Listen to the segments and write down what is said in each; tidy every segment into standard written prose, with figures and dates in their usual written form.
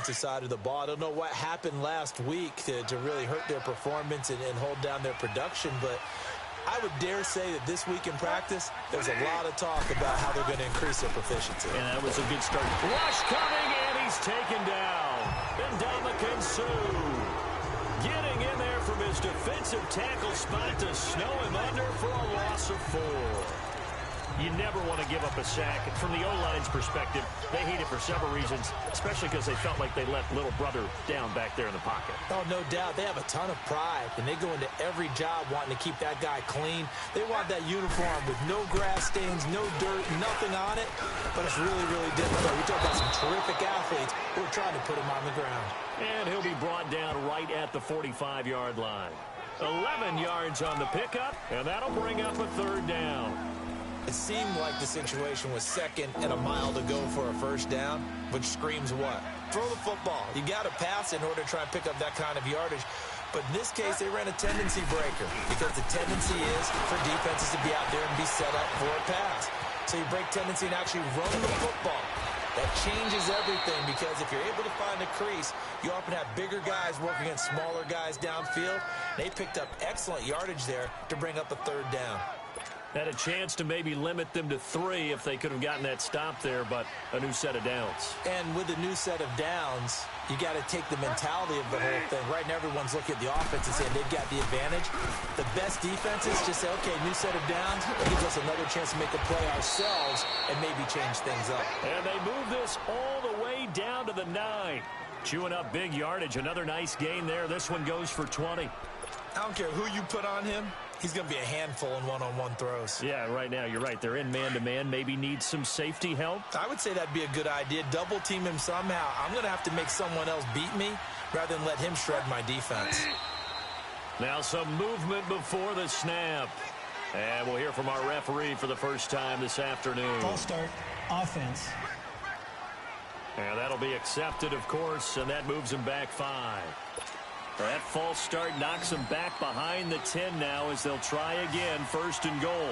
defensive side of the ball. I don't know what happened last week to really hurt their performance and hold down their production, but I would dare say that this week in practice, there's a lot of talk about how they're going to increase their proficiency. And that was a good start. Rush coming, and he's taken down. And Suh getting in there from his defensive tackle spot to snow him under for a loss of 4. You never want to give up a sack. From the O-line's perspective, they hate it for several reasons, especially because they felt like they let little brother down back there in the pocket. Oh, no doubt. They have a ton of pride, and they go into every job wanting to keep that guy clean. They want that uniform with no grass stains, no dirt, nothing on it, but it's really, really difficult. We talk about some terrific athletes who are trying to put him on the ground. And he'll be brought down right at the 45-yard line. 11 yards on the pickup, and that'll bring up a 3rd down. It seemed like the situation was 2nd and a mile to go for a 1st down, which screams what? Throw the football. You got to pass in order to try and pick up that kind of yardage. But in this case, they ran a tendency breaker because the tendency is for defenses to be out there and be set up for a pass. So you break tendency and actually run the football. That changes everything because if you're able to find a crease, you often have bigger guys working against smaller guys downfield. They picked up excellent yardage there to bring up a 3rd down. Had a chance to maybe limit them to 3 if they could have gotten that stop there, but a new set of downs. And with a new set of downs, you got to take the mentality of the whole thing. Right now, everyone's looking at the offense and saying they've got the advantage. The best defenses just say, okay, new set of downs. That gives us another chance to make a play ourselves and maybe change things up. And they move this all the way down to the 9. Chewing up big yardage. Another nice gain there. This one goes for 20. I don't care who you put on him. He's going to be a handful in one-on-one throws. Yeah, right now, you're right. They're in man-to-man. Maybe need some safety help. I would say that'd be a good idea. Double team him somehow. I'm going to have to make someone else beat me rather than let him shred my defense. Now some movement before the snap. And we'll hear from our referee for the first time this afternoon. False start, offense. And that'll be accepted, of course, and that moves him back 5. That false start knocks them back behind the 10 now as they'll try again, 1st and goal.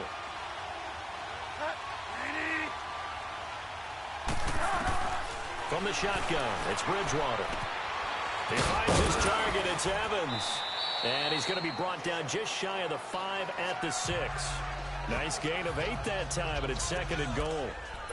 From the shotgun, it's Bridgewater. He finds his target, it's Evans. And he's going to be brought down just shy of the 5 at the 6. Nice gain of 8 that time, and it's 2nd and goal.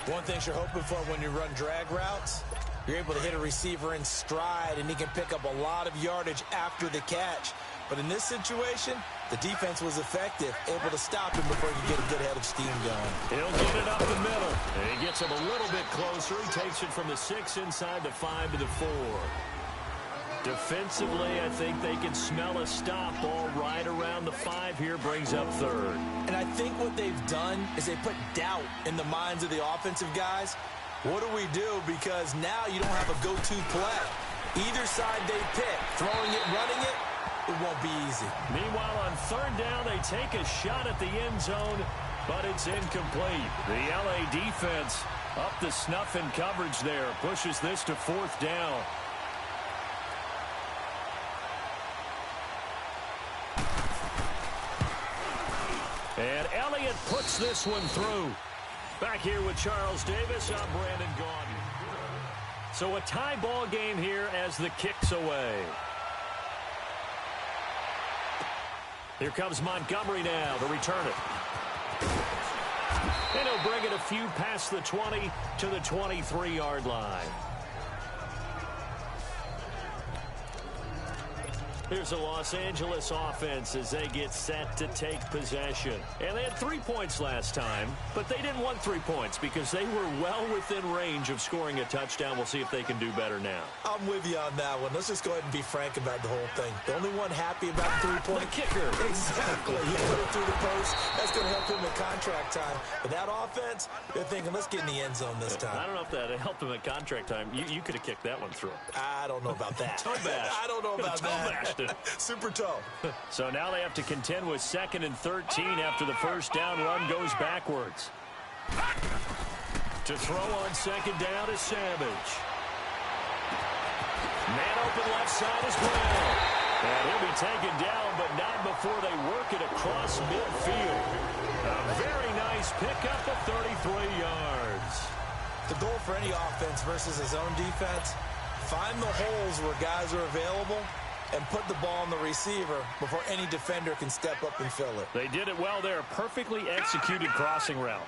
One thing you're hoping for when you run drag routes, you're able to hit a receiver in stride, and he can pick up a lot of yardage after the catch. But in this situation, the defense was effective, able to stop him before he could get a good head of steam going. He'll get it up the middle. And he gets him a little bit closer. He takes it from the 6 inside the 5 to the 4. Defensively, I think they can smell a stop ball right around the 5 here, brings up 3rd. And I think what they've done is they put doubt in the minds of the offensive guys. What do we do? Because now you don't have a go-to play. Either side they pick, throwing it, running it, it won't be easy. Meanwhile, on 3rd down, they take a shot at the end zone, but it's incomplete. The LA defense up the snuff in coverage there, pushes this to 4th down. And Elliott puts this one through. Back here with Charles Davis, I'm Brandon Gaudin. So a tie ball game here as the kick's away. Here comes Montgomery now to return it. And he'll bring it a few past the 20 to the 23-yard line. Here's the Los Angeles offense as they get set to take possession. And they had 3 points last time, but they didn't want 3 points because they were well within range of scoring a touchdown. We'll see if they can do better now. I'm with you on that one. Let's just go ahead and be frank about the whole thing. The only one happy about 3 points. The kicker. Exactly. He put it through the post. That's going to help him in contract time. But that offense, they're thinking, let's get in the end zone this time. I don't know if that helped him at contract time. You could have kicked that one through. I don't know about that. Toe bash. I don't know about that. Super toe. So now they have to contend with 2nd and 13 after the first down run goes backwards. To throw on 2nd down is Savage. Man open left side is Brown. And he'll be taken down, but not before they work it across midfield. A very nice pickup of 33 yards. The goal for any offense versus his own defense Find the holes where guys are available and put the ball on the receiver before any defender can step up and fill it. They did it well there. Perfectly executed crossing route.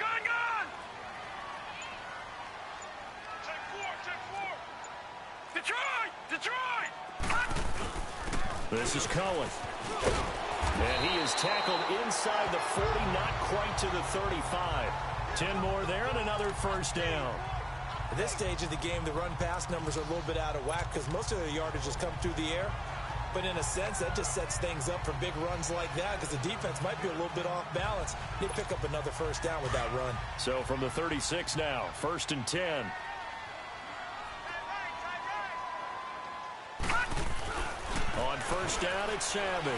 This is Cohen. And he is tackled inside the 40, not quite to the 35. 10 more there and another first down. At this stage of the game, the run-pass numbers are a little bit out of whack because most of the yardage has come through the air. But in a sense, that just sets things up for big runs like that because the defense might be a little bit off balance. They pick up another first down with that run. So from the 36 now, 1st and 10. On first down, it's Savage.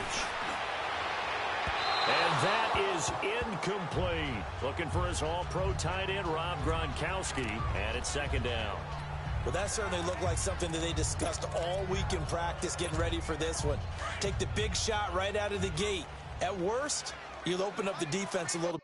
And that is incomplete. Looking for his all-pro tight end, Rob Gronkowski. And it's 2nd down. Well, that certainly looked like something that they discussed all week in practice getting ready for this one. Take the big shot right out of the gate. At worst, you'll open up the defense a little.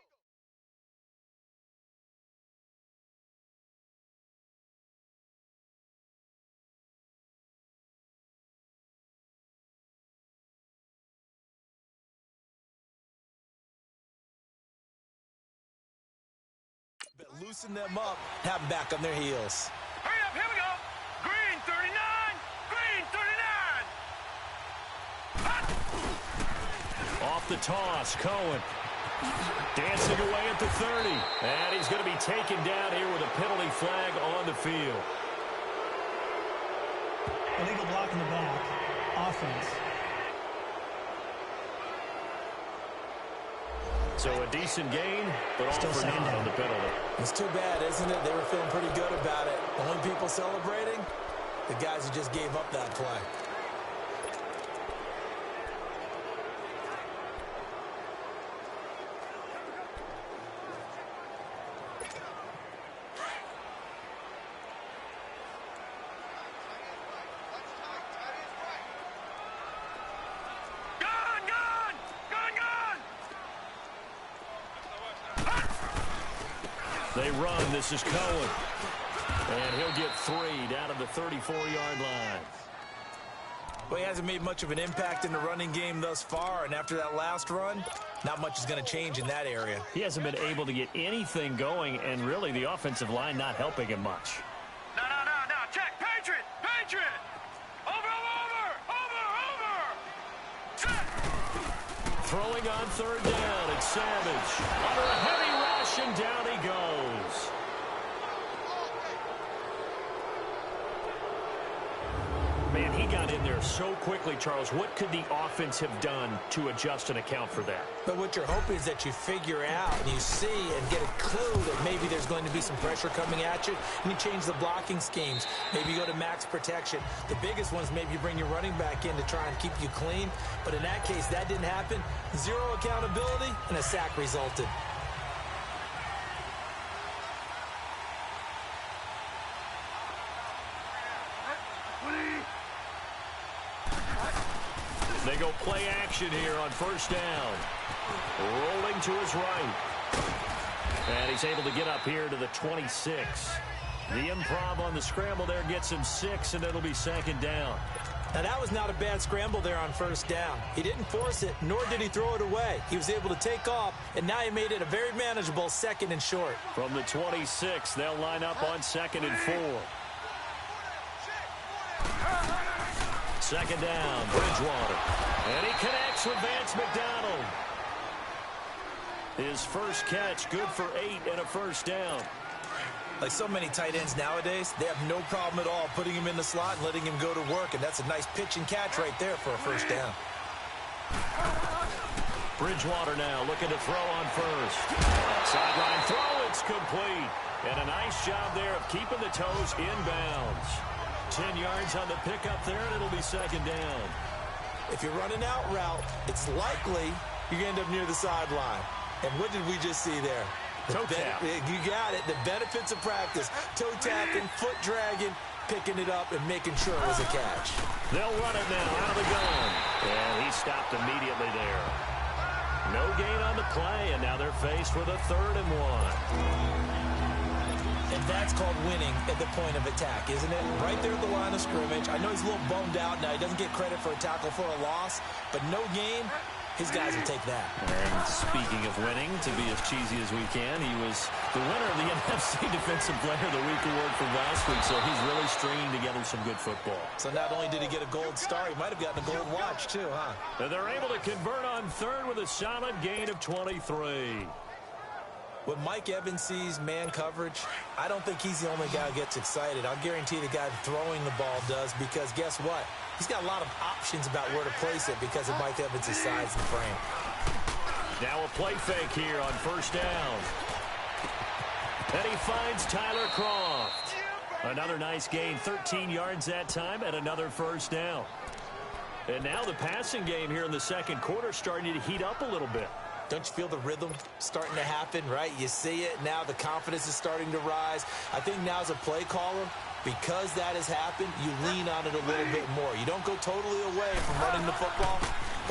Loosen them up, have them back on their heels. Hurry up, here we go. Green 39, green 39. Off the toss, Cohen. Dancing away at the 30. And he's going to be taken down here with a penalty flag on the field. Illegal block in the back. Offense. So a decent gain, but all Still for second naught down. on the penalty. It's too bad, isn't it? They were feeling pretty good about it. The only people celebrating, the guys who just gave up that play. They run. This is Cohen. And he'll get 3 down to the 34-yard line. Well, he hasn't made much of an impact in the running game thus far, and after that last run, not much is going to change in that area. He hasn't been able to get anything going, and really the offensive line not helping him much. No. Check. Patriot. Over. Set. Throwing on 3rd down. It's Savage. Under a heavy rush, and down he goes. Man, he got in there so quickly, Charles. What could the offense have done to adjust and account for that? But what you're hoping is that you figure out and you see and get a clue that maybe there's going to be some pressure coming at you, and you change the blocking schemes. Maybe you go to max protection. The biggest ones, maybe you bring your running back in to try and keep you clean. But in that case, that didn't happen. 0 accountability, and a sack resulted. They go play action here on 1st down. Rolling to his right. And he's able to get up here to the 26. The improv on the scramble there gets him 6, and it'll be 2nd down. Now, that was not a bad scramble there on 1st down. He didn't force it, nor did he throw it away. He was able to take off, and now he made it a very manageable 2nd and short. From the 26, they'll line up on 2nd and 4. 2nd down, Bridgewater. And he connects with Vance McDonald. His first catch, good for 8 and a 1st down. Like so many tight ends nowadays, they have no problem at all putting him in the slot and letting him go to work, and that's a nice pitch and catch right there for a 1st down. Bridgewater now looking to throw on 1st. Sideline throw, it's complete. And a nice job there of keeping the toes inbounds. 10 yards on the pickup there, and it'll be 2nd down. If you're running out route, it's likely you're going to end up near the sideline. And what did we just see there? Toe tap. You got it. The benefits of practice. Toe tapping, foot dragging, picking it up, and making sure it was a catch. They'll run it now out of the gun. And he stopped immediately there. No gain on the play, and now they're faced with a 3rd and 1. And that's called winning at the point of attack, isn't it? Right there at the line of scrimmage. I know he's a little bummed out now. He doesn't get credit for a tackle for a loss, but no game, his guys will take that. And speaking of winning, to be as cheesy as we can, he was the winner of the NFC Defensive Player of the Week award from last week, so he's really stringing together some good football. So not only did he get a gold star, he might have gotten a gold watch too, huh? And they're able to convert on third with a solid gain of 23. When Mike Evans sees man coverage, I don't think he's the only guy who gets excited. I'll guarantee the guy throwing the ball does, because guess what? He's got a lot of options about where to place it because of Mike Evans' size and frame. Now a play fake here on first down. And he finds Tyler Croft. Another nice gain, 13 yards that time, and another first down. And now the passing game here in the second quarter starting to heat up a little bit. Don't you feel the rhythm starting to happen, right? You see it. Now the confidence is starting to rise. I think now as a play caller, because that has happened, you lean on it a little bit more. You don't go totally away from running the football,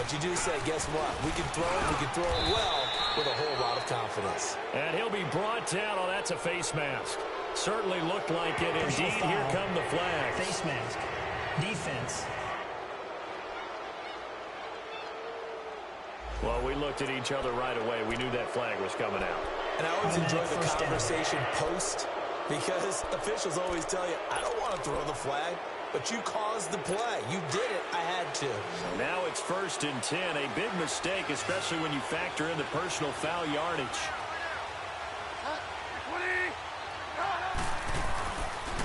but you do say, guess what? We can throw it. We can throw it well with a whole lot of confidence. And he'll be brought down. Oh, that's a face mask. Certainly looked like it. Indeed, here come the flags. Face mask. Defense. Well, we looked at each other right away. We knew that flag was coming out. And I always enjoy the conversation post, because officials always tell you, I don't want to throw the flag, but you caused the play. You did it. I had to. Now it's 1st and 10. A big mistake, especially when you factor in the personal foul yardage.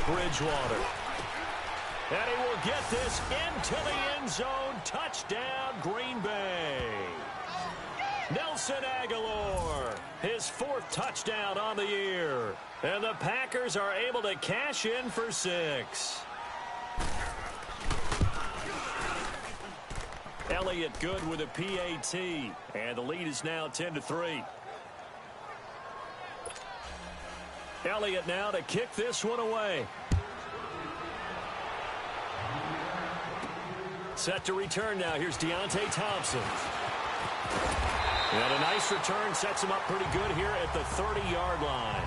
Bridgewater. And he will get this into the end zone. Touchdown, Green Bay. Nelson Aguilar, his 4th touchdown on the year. And the Packers are able to cash in for 6. Elliott good with a PAT. And the lead is now 10-3. Elliott now to kick this one away. Set to return now. Here's Deontay Thompson. And a nice return sets him up pretty good here at the 30-yard line.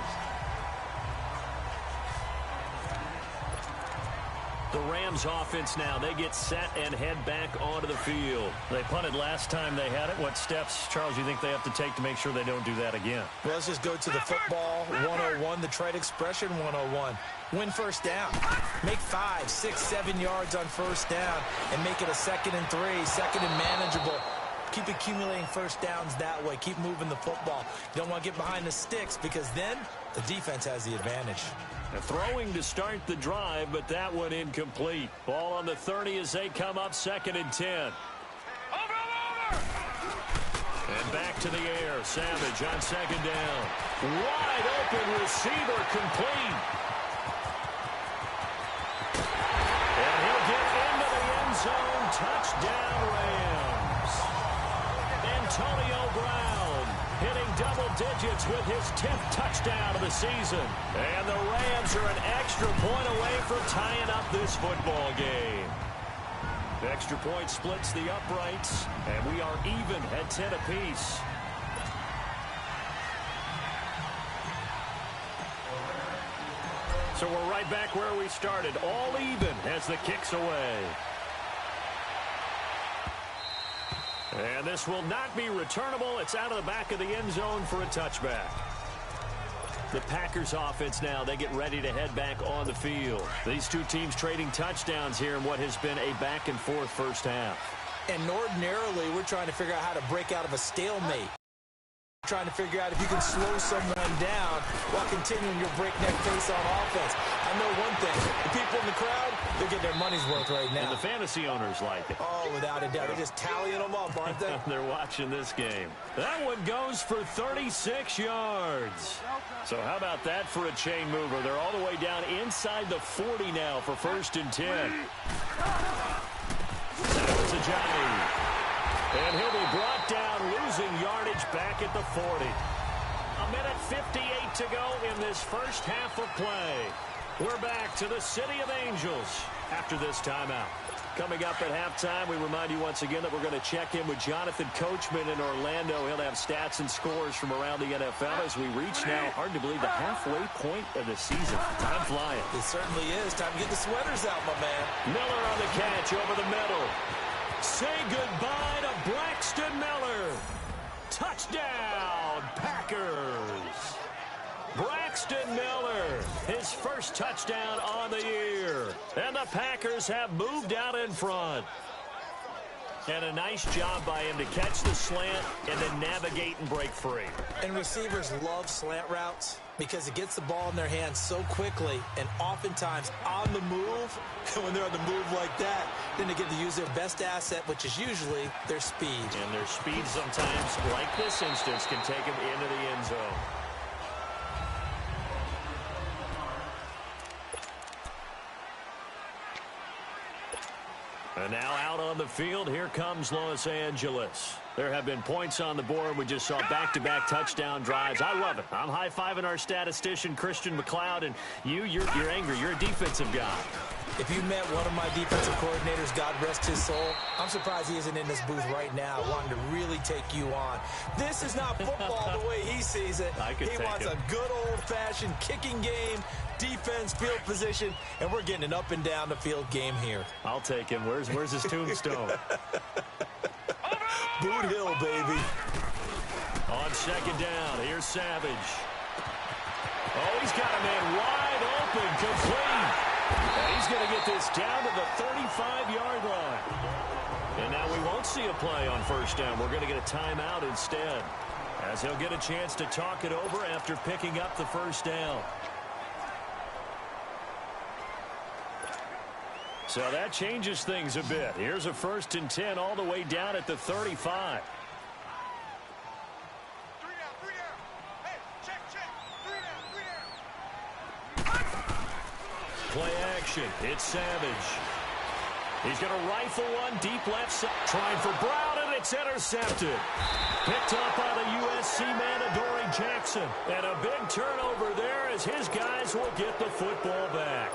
The Rams offense now, they get set and head back onto the field. They punted last time they had it. What steps, Charles, you think they have to take to make sure they don't do that again? Well, let's just go to the football 101, the trade expression 101. Win first down. Make 5, 6, 7 yards on first down and make it a 2nd and 3, 2nd and manageable. Keep accumulating first downs that way. Keep moving the football. You don't want to get behind the sticks, because then the defense has the advantage. A throwing to start the drive, but that one incomplete. Ball on the 30 as they come up 2nd and 10. Over! And back to the air. Savage on 2nd down. Wide open receiver complete. And he'll get into the end zone. Touchdown Rams. Antonio Brown hitting double digits with his 10th touchdown of the season. And the Rams are an extra point away from tying up this football game. The extra point splits the uprights, and we are even at 10 apiece. So we're right back where we started, all even as the kick's away. And this will not be returnable. It's out of the back of the end zone for a touchback. The Packers offense now, they get ready to head back on the field. These two teams trading touchdowns here in what has been a back-and-forth first half. And ordinarily, we're trying to figure out how to break out of a stalemate. Trying to figure out if you can slow someone down while continuing your breakneck pace on offense. I know one thing. The people in the crowd, they're getting their money's worth right now. And the fantasy owners like it. Oh, without a doubt. They're just tallying them up, aren't they? They're watching this game. That one goes for 36 yards. So how about that for a chain mover? They're all the way down inside the 40 now for 1st and 10. That was a Johnny. And he'll be brought down, losing yardage back at the 40. A minute 58 to go in this first half of play. We're back to the City of Angels after this timeout. Coming up at halftime, we remind you once again that we're going to check in with Jonathan Coachman in Orlando. He'll have stats and scores from around the NFL as we reach now, hard to believe, the halfway point of the season. Time flying. It certainly is. Time to get the sweaters out, my man. Miller on the catch over the middle. Say goodbye to Braxton Miller. Touchdown, Packers. Braxton Miller, his first touchdown on the year. And the Packers have moved out in front. And a nice job by him to catch the slant and then navigate and break free. And receivers love slant routes because it gets the ball in their hands so quickly and oftentimes on the move. And when they're on the move like that, then they get to use their best asset, which is usually their speed. And their speed sometimes, like this instance, can take them into the end zone. And now out on the field, here comes Los Angeles. There have been points on the board. We just saw back-to-back touchdown drives. I love it. I'm high-fiving our statistician, Christian McLeod, and you're angry. You're a defensive guy. If you met one of my defensive coordinators, God rest his soul, I'm surprised he isn't in this booth right now wanting to really take you on. This is not football the way he sees it. He wants a good old-fashioned kicking game, defense, field position, and we're getting an up-and-down-the-field game here. I'll take him. Where's his tombstone? Boot Hill, baby. On second down, here's Savage. Oh, he's got a man wide open, complete. And he's going to get this down to the 35-yard line. And now we won't see a play on first down. We're going to get a timeout instead, as he'll get a chance to talk it over after picking up the first down. So that changes things a bit. Here's a 1st and 10 all the way down at the 35. Play action. It's Savage. He's going to rifle one deep left side. Trying for Brown, and it's intercepted. Picked up by the USC man, Adoree Jackson. And a big turnover there as his guys will get the football back.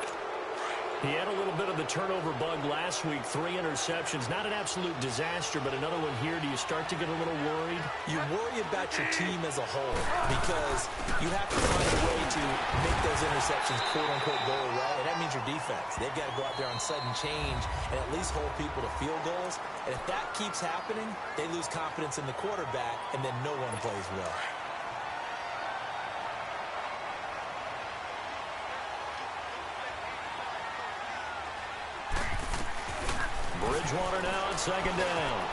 He had a little bit of the turnover bug last week, 3 interceptions. Not an absolute disaster, but another one here. Do you start to get a little worried? You worry about your team as a whole because you have to find a way to make those interceptions, quote-unquote, go away, and that means your defense. They've got to go out there on sudden change and at least hold people to field goals. And if that keeps happening, they lose confidence in the quarterback, and then no one plays well. Bridgewater now on second down.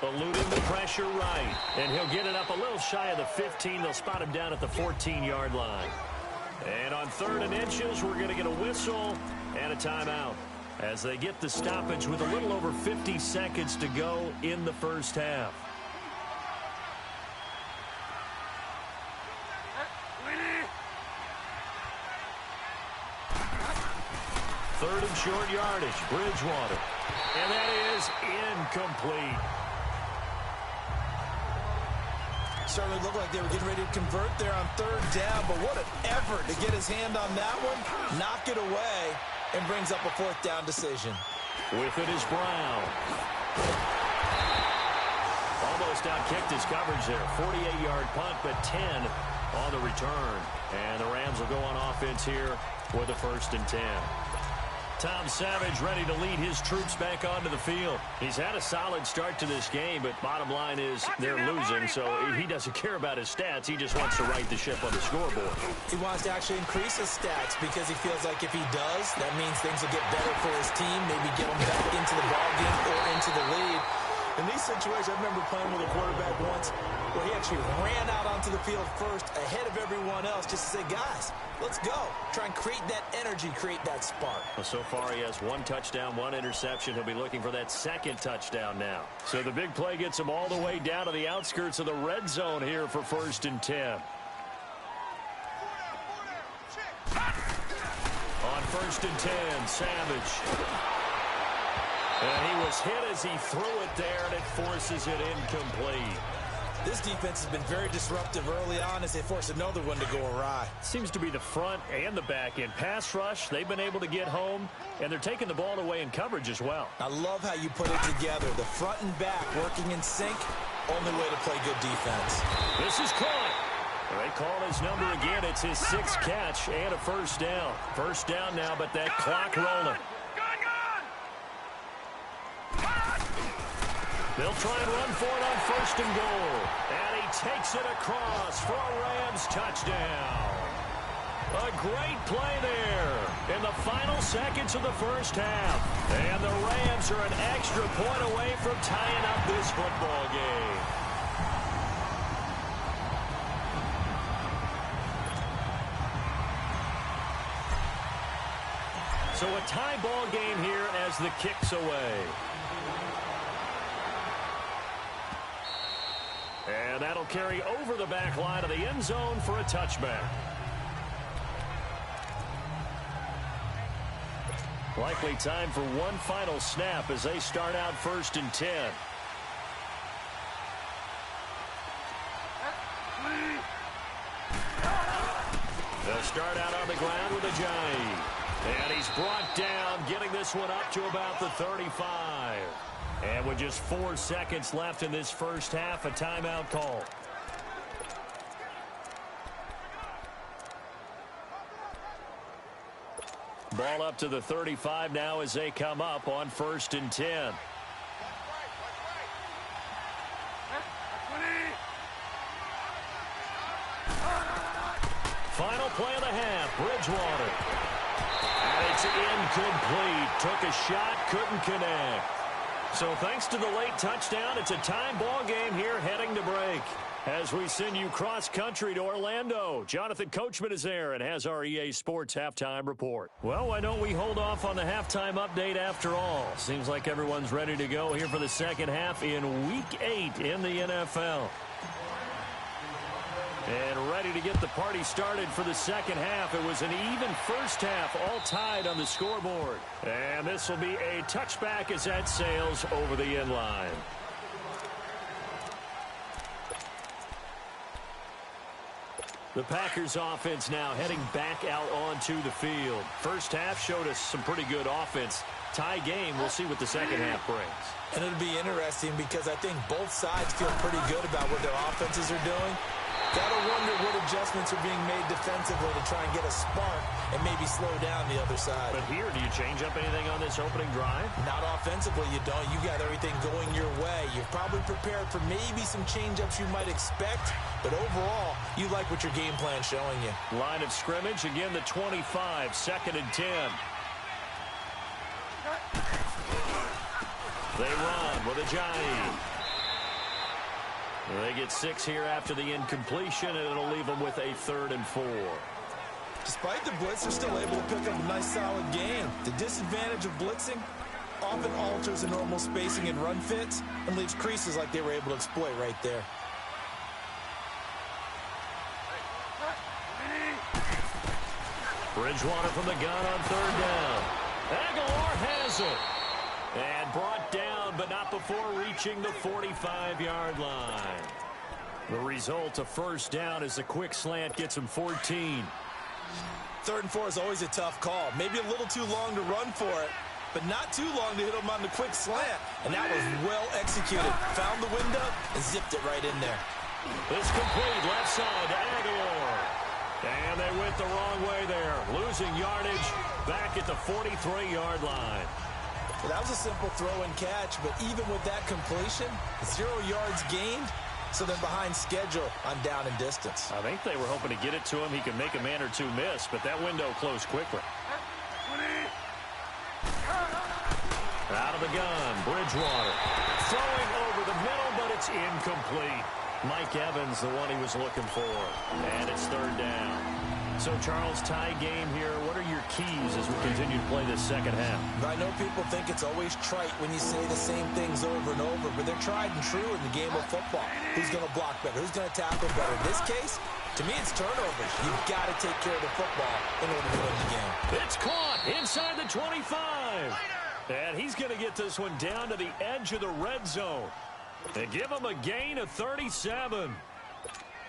Eluding the pressure right. And he'll get it up a little shy of the 15. They'll spot him down at the 14-yard line. And on 3rd and inches, we're going to get a whistle and a timeout as they get the stoppage with a little over 50 seconds to go in the first half. 3rd and short yardage, Bridgewater. And that is incomplete. Certainly looked like they were getting ready to convert there on 3rd down, but what an effort to get his hand on that one, knock it away, and brings up a 4th down decision. With it is Brown. Almost outkicked his coverage there. 48-yard punt, but 10 on the return. And the Rams will go on offense here with a 1st and 10. Tom Savage ready to lead his troops back onto the field. He's had a solid start to this game, but bottom line is they're losing, so he doesn't care about his stats. He just wants to right the ship on the scoreboard. He wants to actually increase his stats because he feels like if he does, that means things will get better for his team, maybe get him back into the ballgame or into the lead. In these situations, I remember playing with a quarterback once where he actually ran out onto the field first ahead of everyone else just to say, guys, let's go. Try and create that energy, create that spark. Well, so far he has 1 touchdown, 1 interception. He'll be looking for that 2nd touchdown now. So the big play gets him all the way down to the outskirts of the red zone here for 1st and 10. On 1st and 10, Savage. And he was hit as he threw it there, and it forces it incomplete. This defense has been very disruptive early on as they force another one to go awry. Seems to be the front and the back end. Pass rush, they've been able to get home, and they're taking the ball away in coverage as well. I love how you put it together. The front and back working in sync, only way to play good defense. This is caught. They call his number again. It's his 6th catch and a first down. First down now, but that clock rolling. They'll try and run for it on 1st and goal. And he takes it across for a Rams touchdown. A great play there in the final seconds of the first half. And the Rams are an extra point away from tying up this football game. So a tie ball game here as the kick's away. And that'll carry over the back line of the end zone for a touchback. Likely time for one final snap as they start out 1st and 10. They'll start out on the ground with Ajayi. And he's brought down, getting this one up to about the 35. And with just 4 seconds left in this first half, a timeout call. Ball up to the 35 now as they come up on 1st and 10. Final play of the half, Bridgewater. And it's incomplete. Took a shot, couldn't connect. So thanks to the late touchdown, it's a tie ball game here heading to break. As we send you cross-country to Orlando, Jonathan Coachman is there and has our EA Sports halftime report. Well, why don't we hold off on the halftime update after all? Seems like everyone's ready to go here for the second half in Week 8 in the NFL. And ready to get the party started for the second half. It was an even first half, all tied on the scoreboard. And this will be a touchback as that sails over the end line. The Packers offense now heading back out onto the field. First half showed us some pretty good offense. Tie game, we'll see what the second half brings. And it'll be interesting because I think both sides feel pretty good about what their offenses are doing. Gotta wonder what adjustments are being made defensively to try and get a spark and maybe slow down the other side. But here, do you change up anything on this opening drive? Not offensively, you don't. You got everything going your way. You're probably prepared for maybe some change-ups you might expect, but overall, you like what your game plan's showing you. Line of scrimmage, again the 25, 2nd and 10. They run with Ajayi. They get 6 here after the incompletion, and it'll leave them with a 3rd and 4. Despite the blitz, they're still able to pick up a nice, solid gain. The disadvantage of blitzing often alters the normal spacing and run fits and leaves creases like they were able to exploit right there. Bridgewater from the gun on 3rd down. Aguilar has it. And brought down, but not before reaching the 45-yard line. The result, a first down as the quick slant gets him 14. 3rd and 4 is always a tough call. Maybe a little too long to run for it, but not too long to hit him on the quick slant. And that was well executed. Found the window and zipped it right in there. It's complete left side to Aguilar. And they went the wrong way there. Losing yardage back at the 43-yard line. Well, that was a simple throw and catch, but even with that completion, 0 yards gained, so they're behind schedule on down and distance. I think they were hoping to get it to him. He could make a man or two miss, but that window closed quickly. Out of the gun, Bridgewater. Throwing over the middle, but it's incomplete. Mike Evans, the one he was looking for. And it's 3rd down. So, Charles, tie game here. What are your keys as we continue to play this second half? I know people think it's always trite when you say the same things over and over, but they're tried and true in the game of football. Who's going to block better? Who's going to tackle better? In this case, to me, it's turnovers. You've got to take care of the football in order to win the game. It's caught inside the 25. And he's going to get this one down to the edge of the red zone. They give him a gain of 37.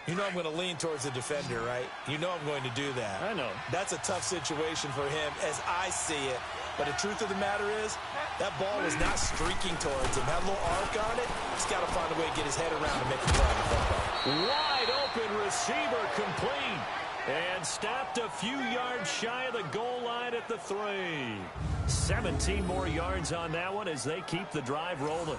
You know I'm going to lean towards the defender, right? You know I'm going to do that. I know. That's a tough situation for him as I see it. But the truth of the matter is, that ball was not streaking towards him. Had a little arc on it. He's got to find a way to get his head around and make a play on the football. Wide open receiver complete. And stopped a few yards shy of the goal line at the 3. 17 more yards on that one as they keep the drive rolling.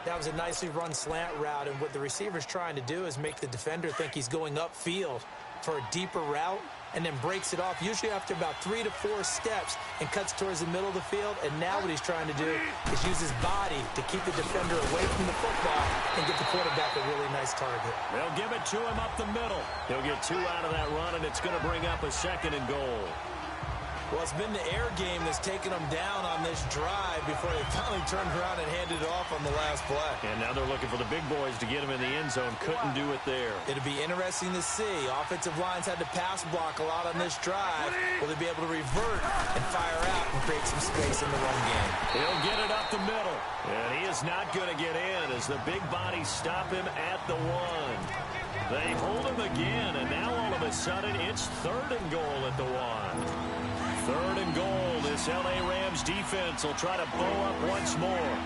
That was a nicely run slant route, and what the receiver's trying to do is make the defender think he's going upfield for a deeper route and then breaks it off, usually after about 3 to 4 steps, and cuts towards the middle of the field. And now what he's trying to do is use his body to keep the defender away from the football and give the quarterback a really nice target. They'll give it to him up the middle. He'll get 2 out of that run, and it's going to bring up a 2nd and goal. Well, it's been the air game that's taken them down on this drive before they finally turned around and handed it off on the last play. And now they're looking for the big boys to get him in the end zone. Couldn't do it there. It'll be interesting to see. Offensive lines had to pass block a lot on this drive. Will they be able to revert and fire out and create some space in the run game? He'll get it up the middle. And he is not going to get in as the big bodies stop him at the 1. They hold him again, and now all of a sudden it's 3rd and goal at the 1. 3rd and goal. This L.A. Rams defense will try to bow up once more.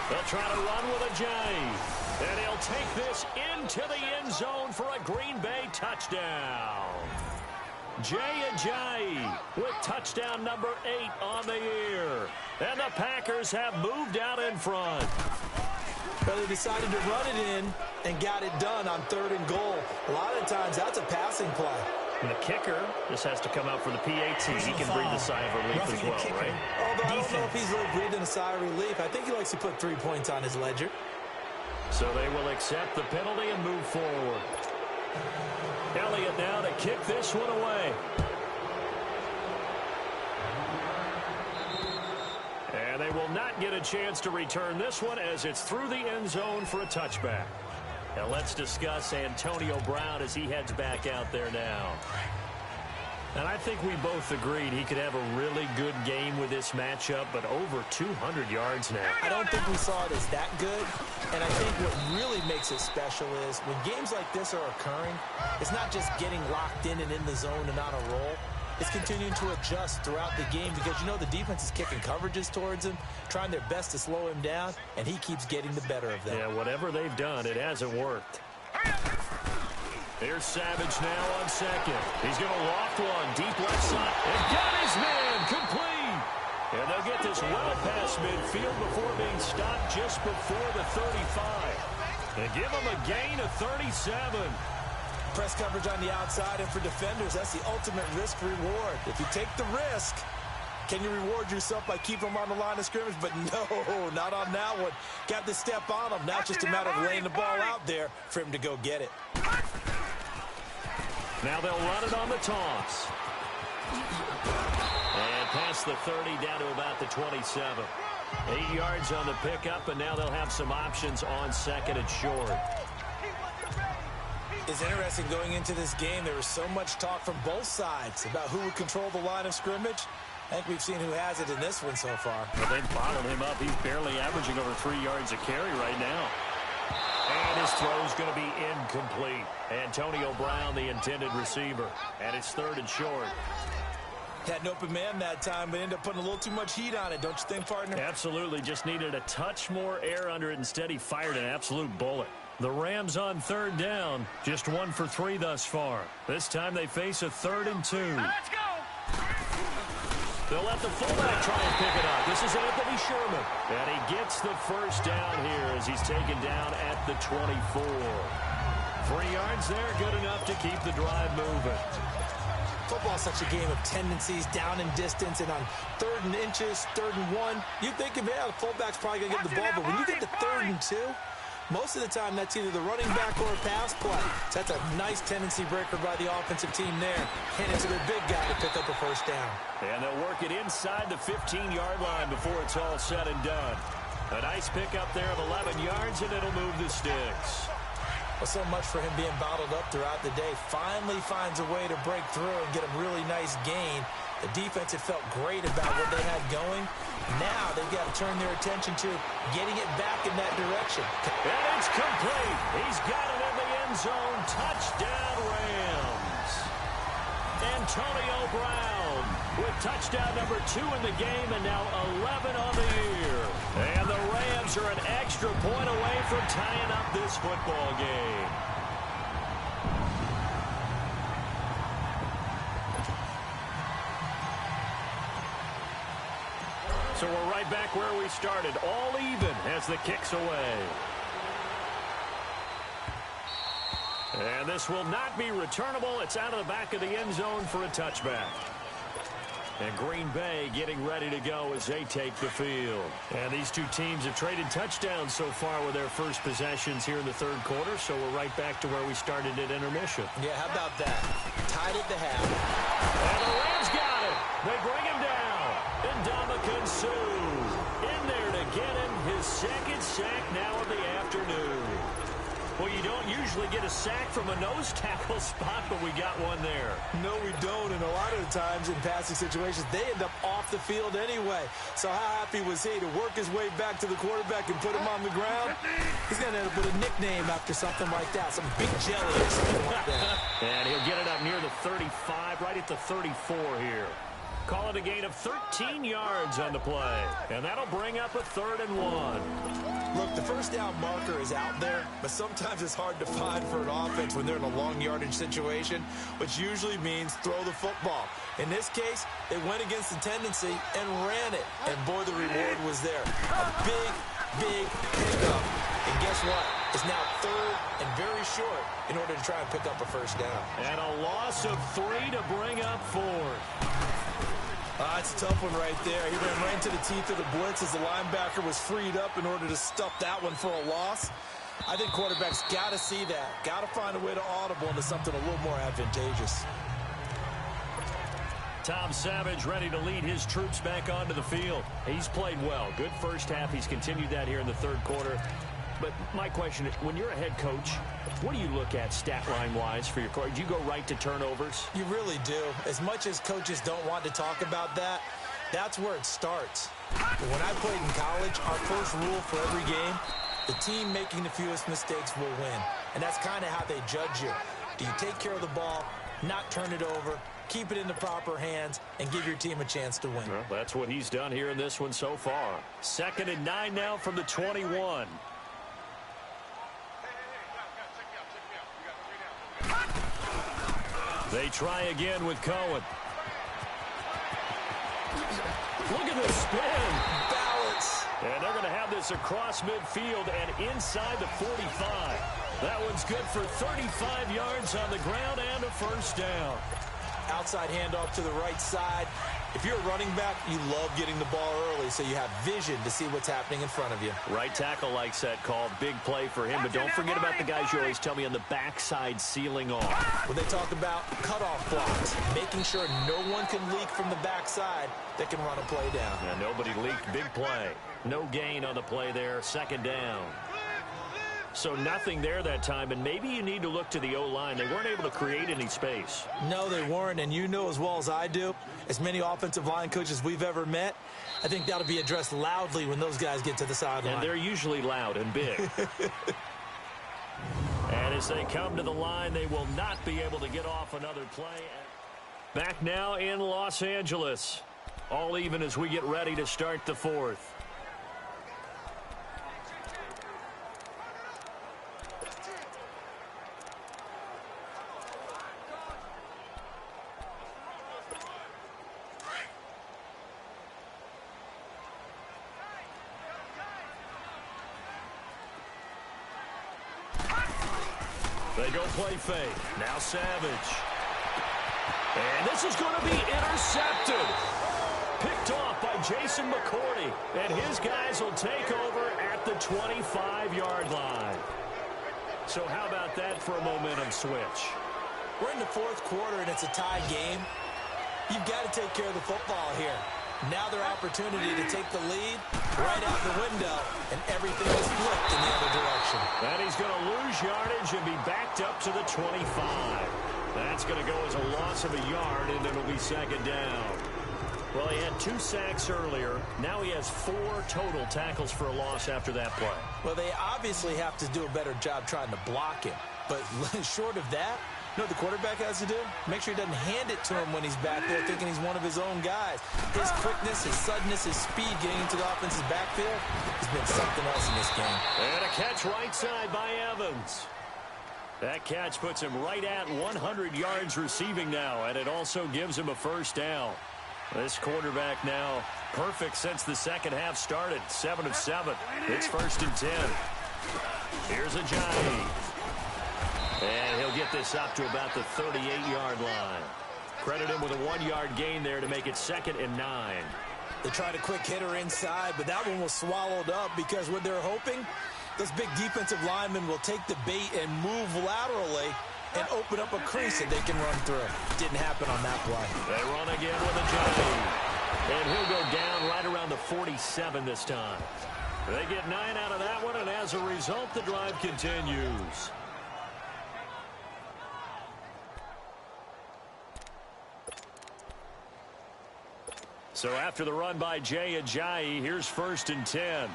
They'll try to run with Ajayi. And he'll take this into the end zone for a Green Bay touchdown. Jay Ajayi with touchdown number 8 on the year. And the Packers have moved out in front. But they decided to run it in and got it done on 3rd and goal. A lot of times that's a passing play. And the kicker just has to come out for the PAT. He can breathe a sigh of relief as well, right? Although I don't know if he's really breathing a sigh of relief. I think he likes to put 3 points on his ledger. So they will accept the penalty and move forward. Elliott now to kick this one away. And they will not get a chance to return this one as it's through the end zone for a touchback. Now let's discuss Antonio Brown as he heads back out there now. And I think we both agreed he could have a really good game with this matchup, but over 200 yards now. I don't think we saw it as that good. And I think what really makes it special is when games like this are occurring, it's not just getting locked in and in the zone and on a roll. It's continuing to adjust throughout the game because, you know, the defense is kicking coverages towards him, trying their best to slow him down, and he keeps getting the better of them. Yeah, whatever they've done, it hasn't worked. Here's Savage now on 2nd. He's going to loft one deep left side. And got his man complete. And they'll get this well past midfield before being stopped just before the 35. They give him a gain of 37. Press coverage on the outside, and for defenders, that's the ultimate risk-reward. If you take the risk, can you reward yourself by keeping them on the line of scrimmage? But no, not on that one. Got to step on him. Now it's just a matter of laying the ball out there for him to go get it. Now they'll run it on the toss. And past the 30 down to about the 27. 8 yards on the pickup, and now they'll have some options on 2nd and short. It's interesting going into this game. There was so much talk from both sides about who would control the line of scrimmage. I think we've seen who has it in this one so far. Well, they've bottled him up. He's barely averaging over 3 yards a carry right now. And his throw's going to be incomplete. Antonio Brown, the intended receiver. And it's 3rd and short. Had an open man that time, but ended up putting a little too much heat on it, don't you think, partner? Absolutely. Just needed a touch more air under it. Instead, he fired an absolute bullet. The Rams on 3rd down. Just 1 for 3 thus far. This time they face a 3rd and 2. Let's go. They'll let the fullback try and pick it up. This is Anthony Sherman. And he gets the first down here as he's taken down at the 24. 3 yards there, good enough to keep the drive moving. Football is such a game of tendencies, down and distance, and on 3rd and inches, 3rd and 1, you think of, yeah, the fullback's probably going to get the ball, but when you get to 3rd and 2, most of the time that's either the running back or a pass play. So that's a nice tendency breaker by the offensive team there. Hand it to their big guy to pick up a first down. And they'll work it inside the 15-yard line before it's all said and done. A nice pickup there of 11 yards, and it'll move the sticks. Well, so much for him being bottled up throughout the day. Finally finds a way to break through and get a really nice gain. The defense had felt great about what they had going. Now they've got to turn their attention to getting it back in that direction. And it's complete. He's got it in the end zone. Touchdown, Rams. Antonio Brown with touchdown number 2 in the game and now 11 on the year. And the Rams are an extra point away from tying up this football game. So we're right back where we started, all even as the kick's away. And this will not be returnable. It's out of the back of the end zone for a touchback. And Green Bay getting ready to go as they take the field. And these two teams have traded touchdowns so far with their first possessions here in the third quarter, so we're right back to where we started at intermission. Yeah, how about that? Tied at the half. And the Rams got it. They bring him down. And Ndamukong Suh in there to get him his second sack now of the afternoon. Well, you don't usually get a sack from a nose tackle spot, but we got one there. No, we don't, and a lot of the times in passing situations, they end up off the field anyway. So how happy was he to work his way back to the quarterback and put him on the ground? He's going to end up with a nickname after something like that, some big jelly or something like that. And he'll get it up near the 35, right at the 34 here. Call it a gain of 13 yards on the play. And that'll bring up a 3rd and 1. Look, the first down marker is out there, but sometimes it's hard to find for an offense when they're in a long yardage situation, which usually means throw the football. In this case, they went against the tendency and ran it. And boy, the reward was there. A big, big pickup. And guess what? It's now 3rd and very short in order to try and pick up a first down. And a loss of 3 to bring up 4th. It's a tough one right there. He ran right into the teeth of the blitz as the linebacker was freed up in order to stuff that one for a loss. I think quarterbacks got to see that. Got to find a way to audible into something a little more advantageous. Tom Savage ready to lead his troops back onto the field. He's played well. Good first half. He's continued that here in the third quarter. But my question is, when you're a head coach, what do you look at stat line-wise for your coach? Do you go right to turnovers? You really do. As much as coaches don't want to talk about that, that's where it starts. When I played in college, our first rule for every game, the team making the fewest mistakes will win. And that's kind of how they judge you. Do you take care of the ball, not turn it over, keep it in the proper hands, and give your team a chance to win? Well, that's what he's done here in this one so far. 2nd and 9 now from the 21. They try again with Cohen. Look at the spin. Balance. And they're going to have this across midfield and inside the 45. That one's good for 35 yards on the ground and a first down. Outside handoff to the right side. If you're a running back, you love getting the ball early so you have vision to see what's happening in front of you. Right tackle likes that call. Big play for him. But don't forget about the guys you always tell me on the backside sealing off. When they talk about cutoff blocks, making sure no one can leak from the backside that can run a play down. Yeah, nobody leaked. Big play. No gain on the play there. 2nd down. So nothing there that time, and maybe you need to look to the O-line. They weren't able to create any space. No, they weren't, and you know as well as I do, as many offensive line coaches we've ever met, I think that'll be addressed loudly when those guys get to the sideline. And they're usually loud and big. And as they come to the line, they will not be able to get off another play. Back now in Los Angeles. All even as we get ready to start the 4th. They go play fake. Now Savage. And this is going to be intercepted. Picked off by Jason McCourty. And his guys will take over at the 25-yard line. So how about that for a momentum switch? We're in the 4th quarter, and it's a tie game. You've got to take care of the football here. Now their opportunity to take the lead right out the window, and everything is flipped in the other direction. And he's going to lose yardage and be backed up to the 25. That's going to go as a loss of a yard, and it'll be 2nd down. Well, he had 2 sacks earlier. Now he has 4 total tackles for a loss after that play. Well, they obviously have to do a better job trying to block him. But short of that, you know what the quarterback has to do? Make sure he doesn't hand it to him when he's back there thinking he's one of his own guys. His quickness, his suddenness, his speed getting into the offense's backfield has been something else in this game. And a catch right side by Evans. That catch puts him right at 100 yards receiving now, and it also gives him a first down. This quarterback now perfect since the second half started. 7 of 7. It's 1st and 10. Here's Ajayi. And he'll get this up to about the 38-yard line. Credit him with a 1-yard gain there to make it 2nd and 9. They tried a quick hitter inside, but that one was swallowed up because what they're hoping, those big defensive linemen will take the bait and move laterally and open up a crease that they can run through. Didn't happen on that play. They run again with Ajayi. And he'll go down right around the 47 this time. They get 9 out of that one, and as a result, the drive continues. So after the run by Jay Ajayi, here's 1st and 10.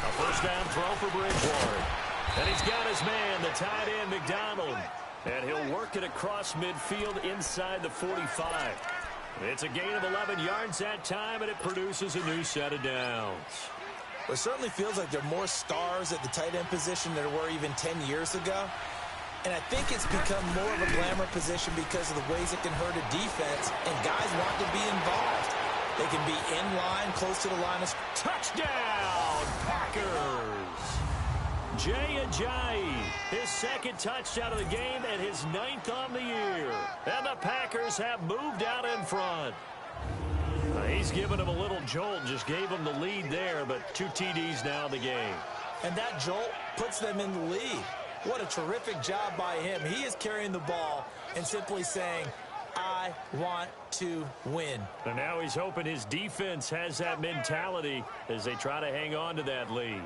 A first down throw for Bridgewater. And he's got his man, the tight end, McDonald. And he'll work it across midfield inside the 45. It's a gain of 11 yards that time, and it produces a new set of downs. It certainly feels like there are more stars at the tight end position than there were even 10 years ago. And I think it's become more of a glamour position because of the ways it can hurt a defense, and guys want to be involved. They can be in line, close to the line of... Touchdown, Packers! Jay Ajayi, his 2nd touchdown of the game and his 9th on the year. And the Packers have moved out in front. He's given him a little jolt, just gave him the lead there, but 2 TDs now in the game. And that jolt puts them in the lead. What a terrific job by him. He is carrying the ball and simply saying, I want to win. And now he's hoping his defense has that mentality as they try to hang on to that lead.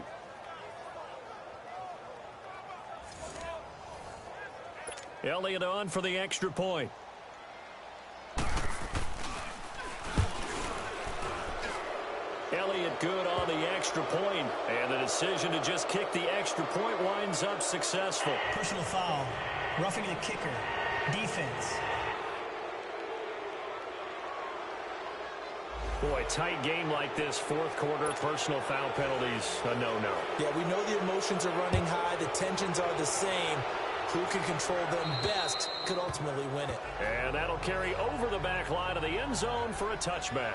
Elliott on for the extra point. Elliott good on the extra point, and the decision to just kick the extra point winds up successful. Personal foul. Roughing the kicker. Defense. Boy, tight game like this, 4th quarter, personal foul penalties, a no-no. Yeah, we know the emotions are running high. The tensions are the same. Who can control them best could ultimately win it. And that'll carry over the back line of the end zone for a touchback.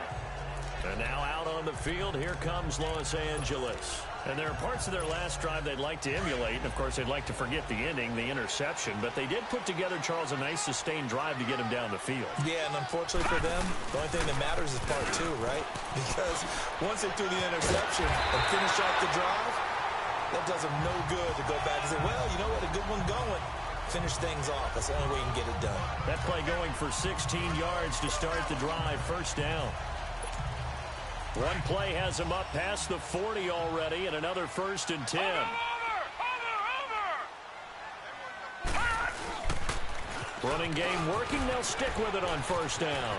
And now out on the field, here comes Los Angeles. And there are parts of their last drive they'd like to emulate. And, of course, they'd like to forget the ending, the interception. But they did put together, Charles, a nice sustained drive to get him down the field. Yeah, and unfortunately for them, the only thing that matters is part 2, right? Because once they threw the interception and finish off the drive, that does them no good to go back and say, well, you know what, a good one going. Finish things off. That's the only way you can get it done. That play going for 16 yards to start the drive, 1st down. One play has him up past the 40 already, and another 1st and 10. Running game working. They'll stick with it on 1st down.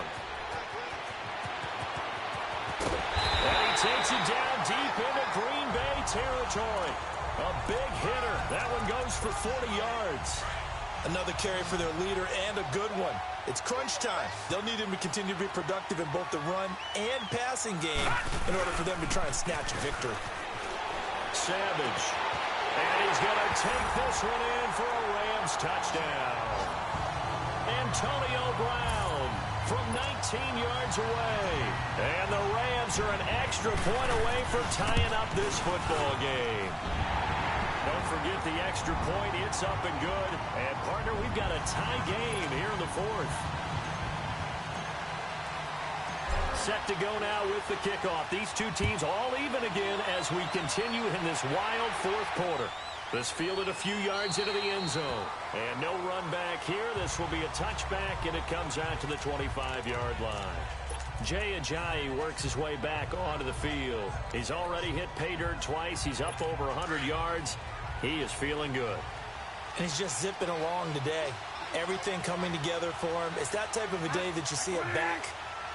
And he takes it down deep into Green Bay territory. A big hitter. That one goes for 40 yards. Another carry for their leader and a good one. It's crunch time. They'll need him to continue to be productive in both the run and passing game in order for them to try and snatch a victory. Savage. And he's going to take this one in for a Rams touchdown. Antonio Brown from 19 yards away. And the Rams are an extra point away from tying up this football game. Don't forget the extra point. It's up and good. And, partner, we've got a tie game here in the 4th. Set to go now with the kickoff. These 2 teams all even again as we continue in this wild 4th quarter. This fielded a few yards into the end zone. And no run back here. This will be a touchback, and it comes out to the 25-yard line. Jay Ajayi works his way back onto the field. He's already hit pay dirt twice. He's up over 100 yards. He is feeling good. And he's just zipping along today. Everything coming together for him. It's that type of a day that you see a back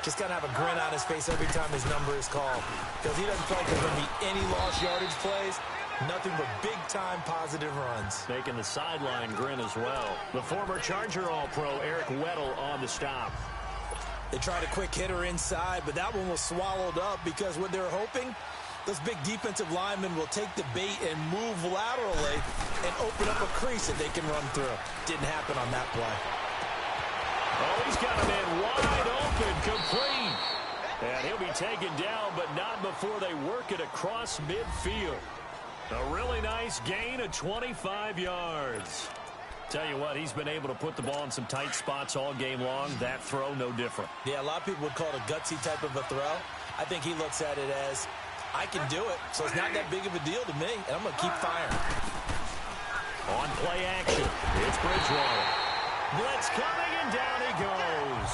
just kind of have a grin on his face every time his number is called. Because he doesn't feel like there's going to be any lost yardage plays. Nothing but big-time positive runs. Making the sideline grin as well. The former Charger All-Pro Eric Weddle on the stop. They tried a quick hitter inside, but that one was swallowed up because what they're hoping, those big defensive linemen will take the bait and move laterally and open up a crease that they can run through. Didn't happen on that play. Oh, he's got a man wide open, complete. And he'll be taken down, but not before they work it across midfield. A really nice gain of 25 yards. Tell you what, he's been able to put the ball in some tight spots all game long. That throw, no different. Yeah, a lot of people would call it a gutsy type of a throw. I think he looks at it as, I can do it, so it's not that big of a deal to me, and I'm going to keep firing. On play action, it's Bridgewater. Blitz coming, and down he goes.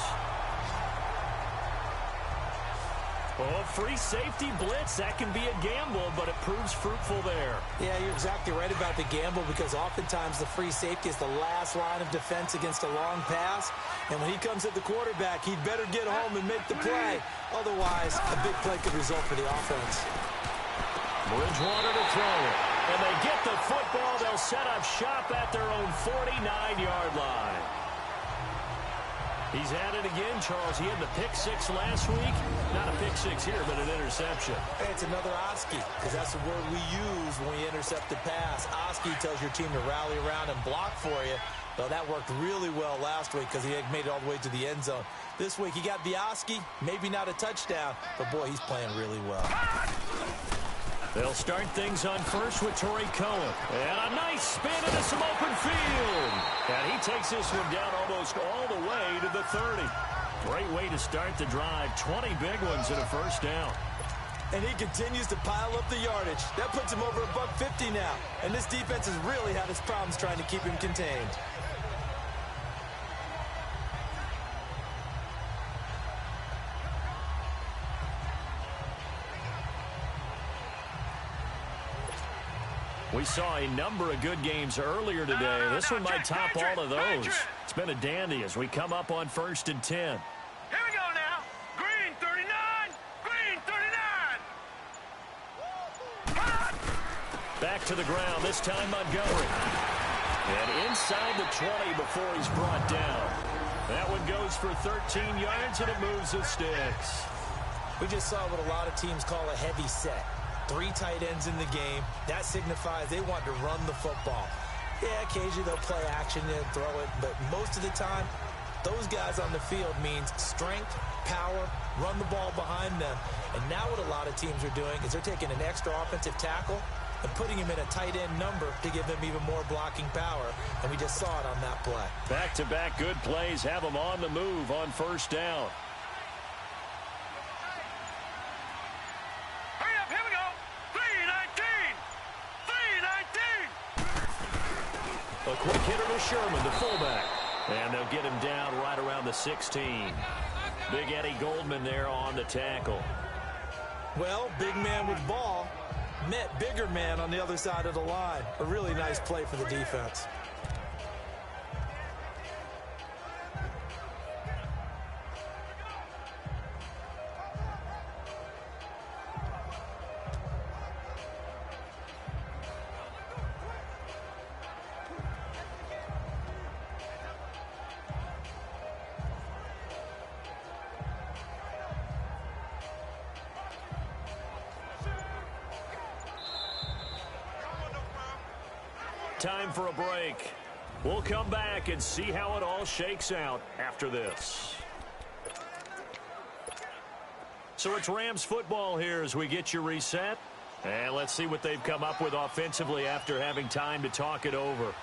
Oh, free safety blitz. That can be a gamble, but it proves fruitful there. Yeah, you're exactly right about the gamble because oftentimes the free safety is the last line of defense against a long pass. And when he comes at the quarterback, he'd better get home and make the play. Otherwise, a big play could result for the offense. Bridgewater to throw it. And they get the football. They'll set up shop at their own 49-yard line. He's at it again, Charles. He had the pick six last week. Not a pick six here, but an interception. Hey, it's another Oski, because that's the word we use when we intercept the pass. Oski tells your team to rally around and block for you. Well, that worked really well last week because he had made it all the way to the end zone. This week, he got the Oski, maybe not a touchdown, but, boy, he's playing really well. They'll start things on first with Torrey Cohen. And a nice spin into some open field. And he takes this one down almost all the way to the 30. Great way to start the drive. 20 big ones and a first down. And he continues to pile up the yardage. That puts him over $150 now. And this defense has really had its problems trying to keep him contained. We saw a number of good games earlier today. This one might top all of those. It's been a dandy as we come up on 1st and 10. Here we go now. Green 39. Green 39. Back to the ground, this time Montgomery. And inside the 20 before he's brought down. That one goes for 13 yards, and it moves the sticks. We just saw what a lot of teams call a heavy set. 3 tight ends in the game. That signifies they want to run the football. Yeah, occasionally they'll play action and throw it, but most of the time, those guys on the field means strength, power, run the ball behind them. And now what a lot of teams are doing is they're taking an extra offensive tackle and putting him in a tight end number to give them even more blocking power. And we just saw it on that play. Back-to-back good plays have them on the move on first down. A quick hitter to Sherman, the fullback. And they'll get him down right around the 16. Big Eddie Goldman there on the tackle. Well, big man with ball met bigger man on the other side of the line. A really nice play for the defense. Time for a break. We'll come back and see how it all shakes out after this. So it's Rams football here as we get you reset. And let's see what they've come up with offensively after having time to talk it over.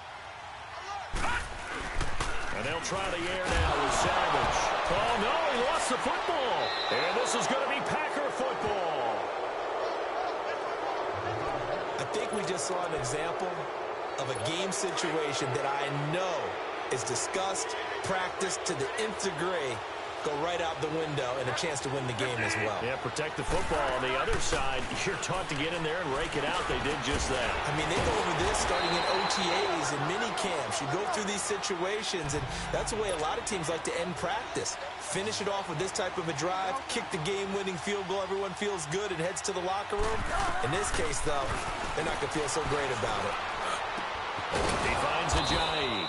And they'll try the air now with Savage. Oh, no, he lost the football. And this is going to be Packer football. I think we just saw an example of a game situation that I know is discussed, practiced to the nth degree, go right out the window and a chance to win the game as well. Yeah, protect the football. On the other side, you're taught to get in there and rake it out. They did just that. I mean, they go over this starting in OTAs and mini camps. You go through these situations, and that's the way a lot of teams like to end practice. Finish it off with this type of a drive, kick the game-winning field goal. Everyone feels good and heads to the locker room. In this case, though, they're not going to feel so great about it. He finds Ajayi.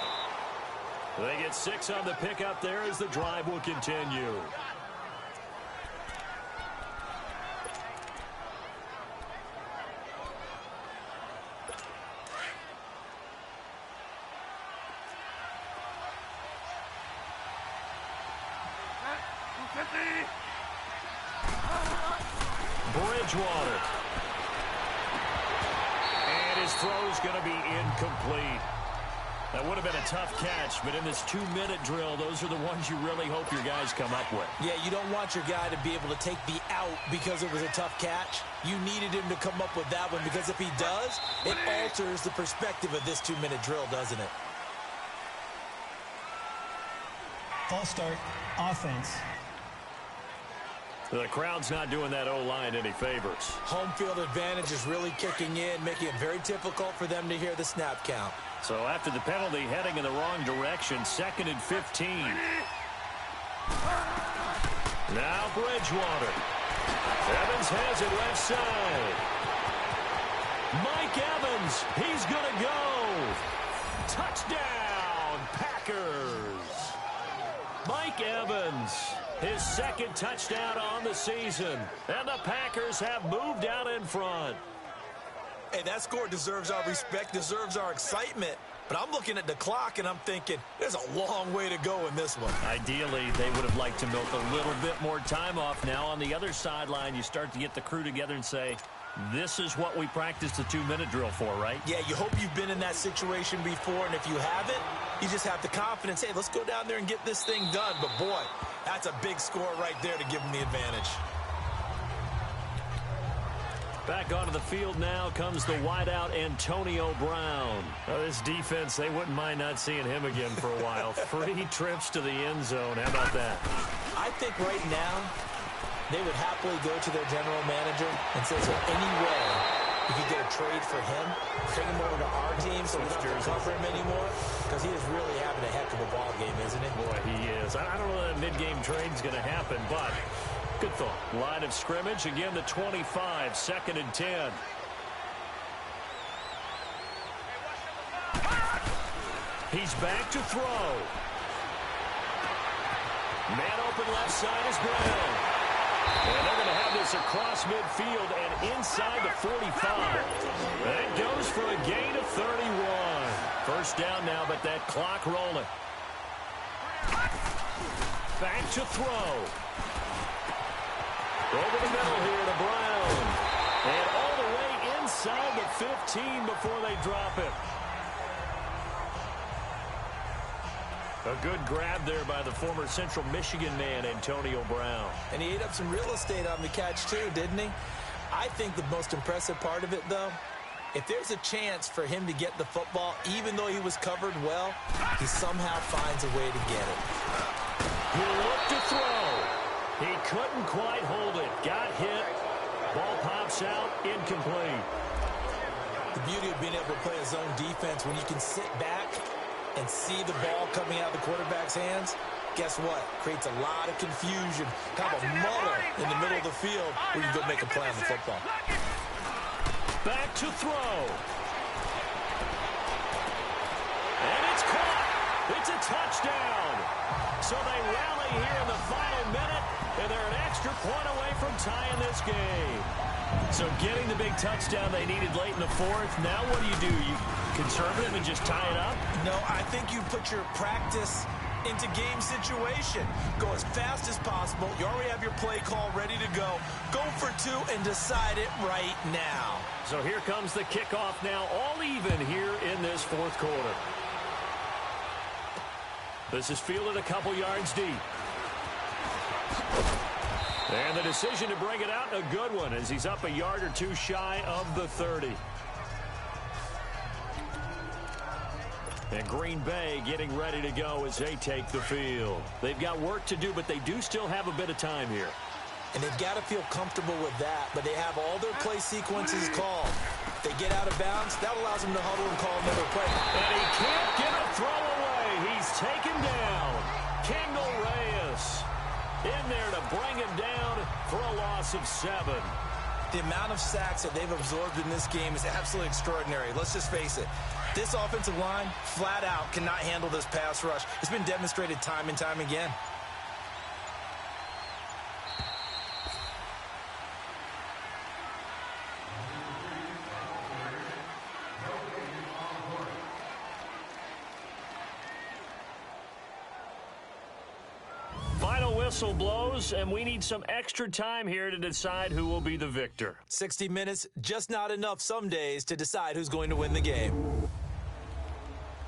They get 6 on the pickup there as the drive will continue. Bridgewater. And his throw's going to be incomplete. That would have been a tough catch, but in this 2-minute drill, those are the ones you really hope your guys come up with. Yeah, you don't want your guy to be able to take the out because it was a tough catch. You needed him to come up with that one because if he does, it alters the perspective of this 2-minute drill, doesn't it? False start, offense. The crowd's not doing that O-line any favors. Home field advantage is really kicking in, making it very difficult for them to hear the snap count. So after the penalty, heading in the wrong direction, 2nd and 15. Now Bridgewater. Evans has it left side. Mike Evans, he's going to go. Touchdown, Packers. Mike Evans, his 2nd touchdown on the season. And the Packers have moved out in front. Hey, that score deserves our respect, deserves our excitement. But I'm looking at the clock, and I'm thinking, there's a long way to go in this one. Ideally, they would have liked to milk a little bit more time off. Now, on the other sideline, you start to get the crew together and say, this is what we practiced the 2-minute drill for, right? Yeah, you hope you've been in that situation before, and if you haven't, you just have the confidence, hey, let's go down there and get this thing done. But, boy, that's a big score right there to give them the advantage. Back onto the field now comes the wideout Antonio Brown. This defense, they wouldn't mind not seeing him again for a while. 3 trips to the end zone. How about that? I think right now they would happily go to their general manager and say, is there any way you could get a trade for him, bring him over to our team so we don't have to cover him anymore? Because he is really having a heck of a ball game, isn't he? Boy, he is. I don't know that a mid-game trade is going to happen, but good thought. Line of scrimmage, again, the 25, 2nd and 10. He's back to throw. Man open left side is Brown. And they're going to have this across midfield and inside the 45. That goes for a gain of 31. First down now, but that clock rolling. Back to throw. Over the middle here to Brown. And all the way inside the 15 before they drop it. A good grab there by the former Central Michigan man, Antonio Brown. And he ate up some real estate on the catch, too, didn't he? I think the most impressive part of it, though, if there's a chance for him to get the football, even though he was covered well, he somehow finds a way to get it. He looked to throw. He couldn't quite hold it. Got hit. Ball pops out. Incomplete. The beauty of being able to play a zone defense when you can sit back and see the ball coming out of the quarterback's hands, guess what? Creates a lot of confusion, kind of a muddle in the middle of the field where you can go make a play on the football. Back to throw. And it's caught. It's a touchdown. So they rally here in the final minute, and they're an extra point away from tying this game. So getting the big touchdown they needed late in the 4th. Now what do? You conservative and just tie it up? No, I think you put your practice into game situation. Go as fast as possible. You already have your play call ready to go. Go for 2 and decide it right now. So here comes the kickoff now, all even here in this 4th quarter. This is fielded a couple yards deep. And the decision to bring it out, a good one, as he's up a yard or 2 shy of the 30. And Green Bay getting ready to go as they take the field. They've got work to do, but they do still have a bit of time here. And they've got to feel comfortable with that, but they have all their play sequences called. If they get out of bounds, that allows them to huddle and call another play. And he can't get a throw away. He's taken down. Kendall Reyes in there to bring him down for a loss of 7. The amount of sacks that they've absorbed in this game is absolutely extraordinary. Let's just face it. This offensive line, flat out, cannot handle this pass rush. It's been demonstrated time and time again. Final whistle blows, and we need some extra time here to decide who will be the victor. 60 minutes, just not enough some days to decide who's going to win the game.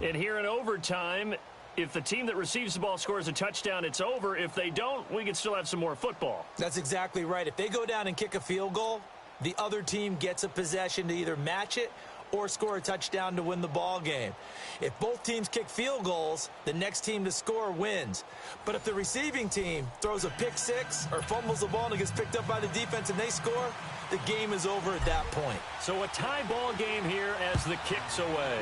And here in overtime, if the team that receives the ball scores a touchdown, it's over. If they don't, we can still have some more football. That's exactly right. If they go down and kick a field goal, the other team gets a possession to either match it or score a touchdown to win the ball game. If both teams kick field goals, the next team to score wins. But if the receiving team throws a pick six or fumbles the ball and it gets picked up by the defense and they score, the game is over at that point. So a tie ball game here as the kick's away.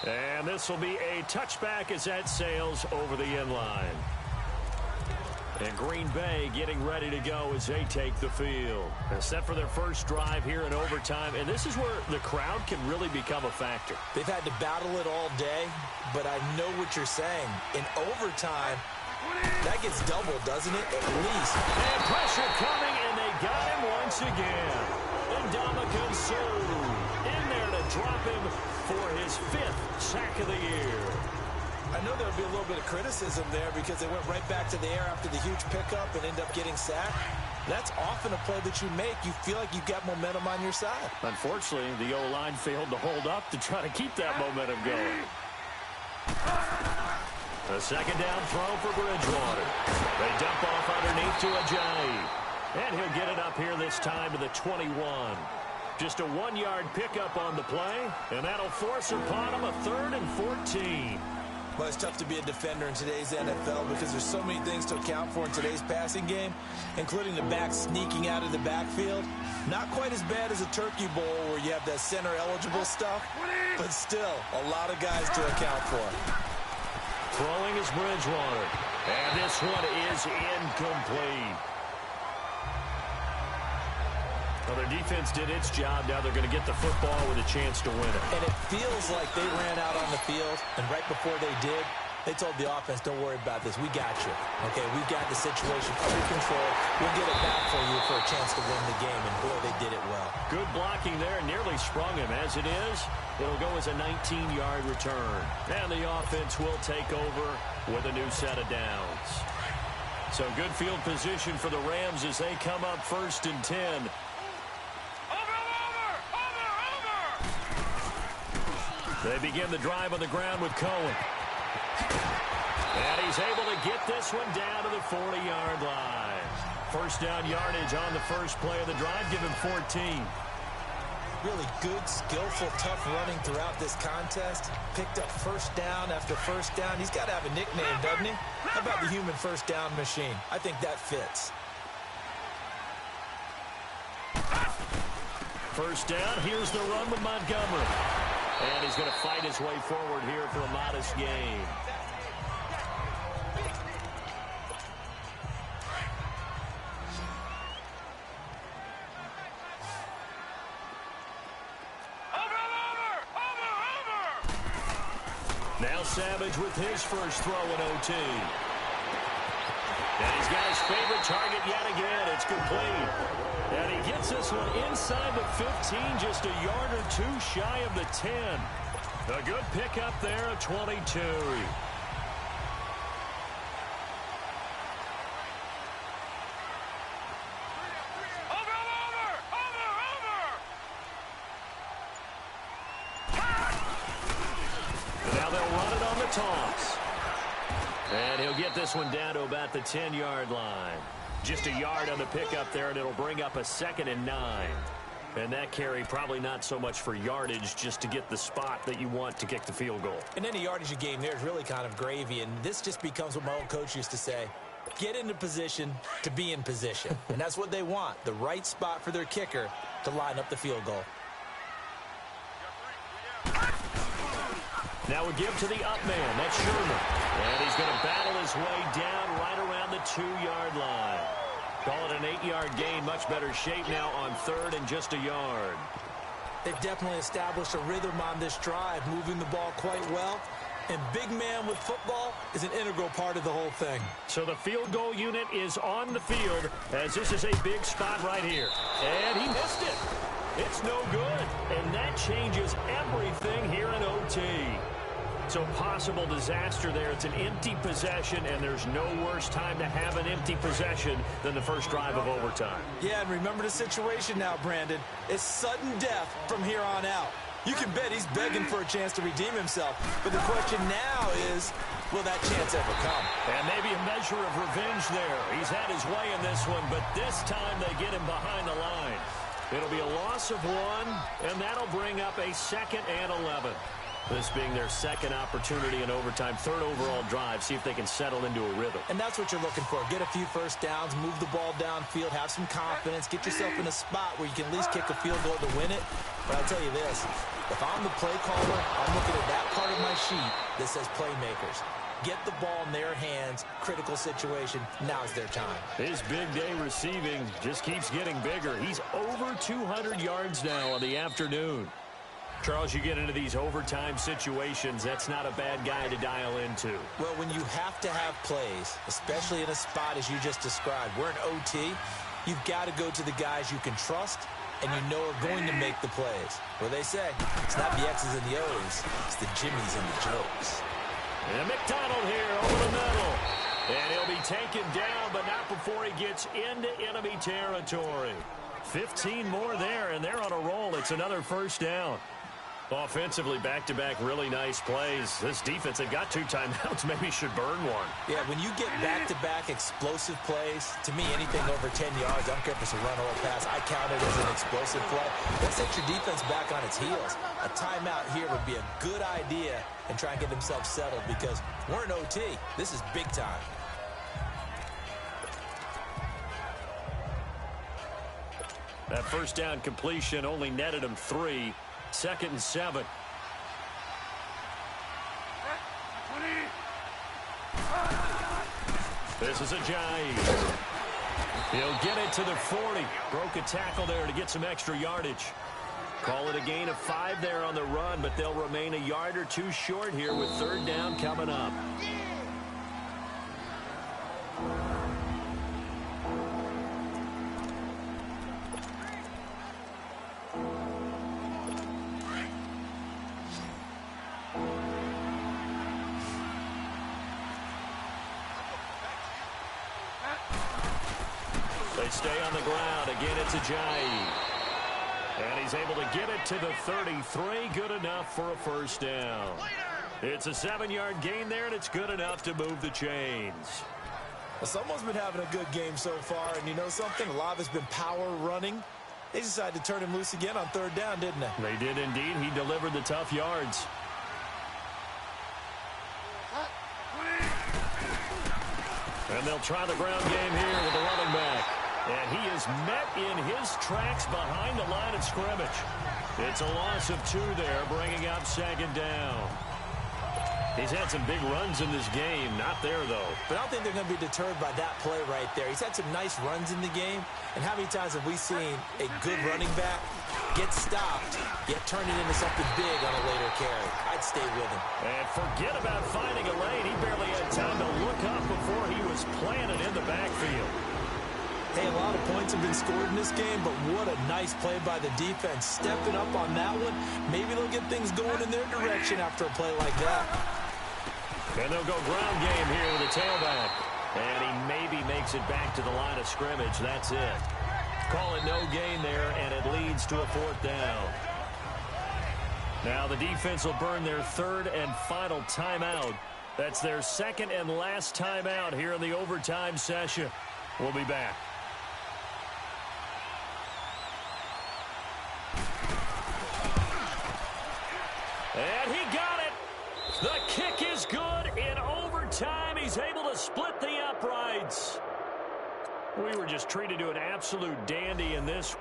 And this will be a touchback as that sails over the end line. And Green Bay getting ready to go as they take the field. They're set for their first drive here in overtime, and this is where the crowd can really become a factor. They've had to battle it all day, but I know what you're saying. In overtime, that gets doubled, doesn't it? At least. And pressure coming, and they got him once again. And Ndamukong Suh in there to drop him for his 5th sack of the year. I know there'll be a little bit of criticism there because they went right back to the air after the huge pickup and end up getting sacked. That's often a play that you make. You feel like you've got momentum on your side. Unfortunately, the O-line failed to hold up to try to keep that momentum going. A second down throw for Bridgewater. They dump off underneath to Ajayi. And he'll get it up here this time to the 21. Just a 1-yard pickup on the play, and that'll force upon him a 3rd and 14. Well, it's tough to be a defender in today's NFL because there's so many things to account for in today's passing game, including the back sneaking out of the backfield. Not quite as bad as a turkey bowl where you have that center-eligible stuff, but still a lot of guys to account for. Throwing is Bridgewater, and this one is incomplete. Well, their defense did its job. Now they're going to get the football with a chance to win it. And it feels like they ran out on the field, and right before they did, they told the offense, don't worry about this. We got you. Okay, we got the situation under control. We'll get it back for you for a chance to win the game, and boy, they did it well. Good blocking there, nearly sprung him. As it is, it'll go as a 19-yard return. And the offense will take over with a new set of downs. So good field position for the Rams as they come up 1st and 10. They begin the drive on the ground with Cohen. And he's able to get this one down to the 40-yard line. First down yardage on the first play of the drive. Give him 14. Really good, skillful, tough running throughout this contest. Picked up first down after first down. He's got to have a nickname, doesn't he? How about the human first down machine? I think that fits. First down. Here's the run with Montgomery. And he's going to fight his way forward here for a modest gain. Now Savage with his first throw in OT. And he's got his favorite target yet again. It's complete. And he gets this one inside the 15, just a yard or two shy of the 10. A good pickup there at 22. Now they'll run it on the toss. And he'll get this one down to about the 10-yard line. Just a yard on the pickup there, and it'll bring up a 2nd and 9. And that carry probably not so much for yardage, just to get the spot that you want to kick the field goal. And any yardage you gain there is really kind of gravy, and this just becomes what my old coach used to say: get into position to be in position. And that's what they want, the right spot for their kicker to line up the field goal. Now we give to the up man. That's Sherman. And he's going to battle his way down right around the 2-yard line. Call it an 8-yard gain. Much better shape now on 3rd and just a yard. They've definitely established a rhythm on this drive, moving the ball quite well. And big man with football is an integral part of the whole thing. So the field goal unit is on the field, as this is a big spot right here. And he missed it. It's no good. And that changes everything here in OT. So possible disaster there. It's an empty possession, and there's no worse time to have an empty possession than the first drive of overtime. Yeah, and remember the situation now, Brandon. It's sudden death from here on out. You can bet he's begging for a chance to redeem himself. But the question now is, will that chance ever come? And maybe a measure of revenge there. He's had his way in this one, but this time they get him behind the line. It'll be a loss of 1, and that'll bring up a 2nd and 11. This being their second opportunity in overtime, 3rd overall drive, see if they can settle into a rhythm. And that's what you're looking for. Get a few first downs, move the ball downfield, have some confidence, get yourself in a spot where you can at least kick a field goal to win it. But I'll tell you this, if I'm the play caller, I'm looking at that part of my sheet that says playmakers. Get the ball in their hands, critical situation, now's their time. His big day receiving just keeps getting bigger. He's over 200 yards now on the afternoon. Charles, you get into these overtime situations, that's not a bad guy to dial into. Well, when you have to have plays, especially in a spot as you just described, we're in OT, you've got to go to the guys you can trust and you know are going to make the plays. Well, they say, it's not the X's and the O's, it's the Jimmies and the Joes. And McDonald here over the middle. And he'll be taken down, but not before he gets into enemy territory. 15 more there, and they're on a roll. It's another first down. Offensively, back-to-back really nice plays. This defense, they've got 2 timeouts, maybe should burn one. Yeah, when you get back-to-back explosive plays, to me, anything over 10 yards, I don't care if it's a run or a pass, I count it as an explosive play. That sets your defense back on its heels. A timeout here would be a good idea and try and get themselves settled because we're in OT. This is big time. That first down completion only netted him 3. 2nd and 7. This is Ajayi. He'll get it to the 40. Broke a tackle there to get some extra yardage. Call it a gain of 5 there on the run, but they'll remain a yard or 2 short here with 3rd down coming up. They stay on the ground. Again, it's Ajayi. And he's able to get it to the 33. Good enough for a first down. It's a 7-yard gain there, and it's good enough to move the chains. Well, someone's been having a good game so far, and you know something? A lot of it's been power running. They decided to turn him loose again on 3rd down, didn't they? They did indeed. He delivered the tough yards. And they'll try the ground game here with the running back. And he is met in his tracks behind the line of scrimmage. It's a loss of 2 there, bringing up 2nd down. He's had some big runs in this game. Not there, though. But I don't think they're going to be deterred by that play right there. He's had some nice runs in the game. And how many times have we seen a good running back get stopped, yet turn it into something big on a later carry? I'd stay with him. And forget about finding a lane. He barely had time to look up before he was planted in the backfield. Hey, a lot of points have been scored in this game, but what a nice play by the defense. Stepping up on that one, maybe they'll get things going in their direction after a play like that. And they'll go ground game here with a tailback. And he maybe makes it back to the line of scrimmage. That's it. Call it no gain there, and it leads to a 4th down. Now the defense will burn their 3rd and final timeout. That's their 2nd and last timeout here in the overtime session. We'll be back. And he got it. The kick is good. In overtime, he's able to split the uprights. We were just treated to an absolute dandy in this.